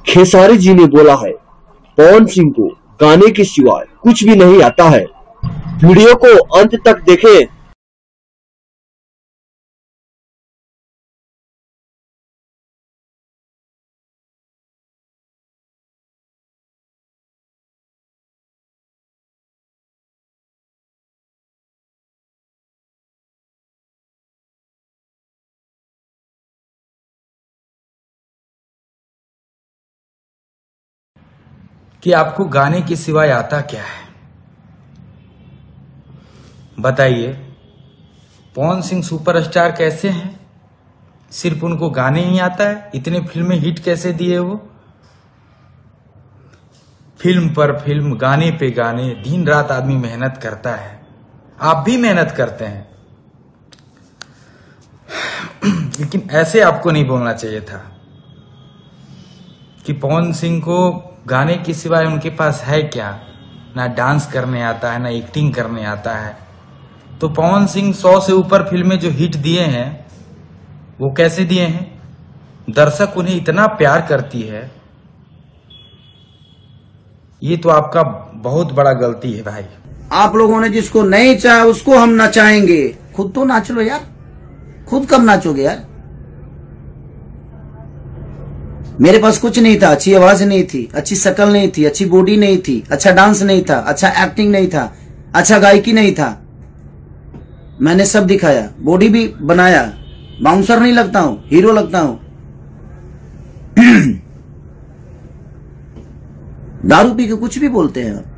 खेसारी जी ने बोला है पवन सिंह को गाने के सिवाय कुछ भी नहीं आता है। वीडियो को अंत तक देखें। कि आपको गाने के सिवाय आता क्या है, बताइए। पवन सिंह सुपरस्टार कैसे हैं? सिर्फ उनको गाने ही आता है? इतने फिल्में हिट कैसे दिए वो? फिल्म पर फिल्म, गाने पे गाने, दिन रात आदमी मेहनत करता है। आप भी मेहनत करते हैं, लेकिन ऐसे आपको नहीं बोलना चाहिए था कि पवन सिंह को गाने के सिवाय उनके पास है क्या, ना डांस करने आता है, ना एक्टिंग करने आता है। तो पवन सिंह 100 से ऊपर फिल्में जो हिट दिए हैं वो कैसे दिए हैं? दर्शक उन्हें इतना प्यार करती है। ये तो आपका बहुत बड़ा गलती है भाई। आप लोगों ने जिसको नहीं चाहा उसको हम नचाएंगे। खुद तो नाच लो यार, खुद कब नाचोगे यार? मेरे पास कुछ नहीं था, अच्छी आवाज नहीं थी, अच्छी शक्ल नहीं थी, अच्छी बॉडी नहीं थी, अच्छा डांस नहीं था, अच्छा एक्टिंग नहीं था, अच्छा गायकी नहीं था। मैंने सब दिखाया, बॉडी भी बनाया। बाउंसर नहीं लगता हूं, हीरो लगता हूं। दारू पी के कुछ भी बोलते हैं आप।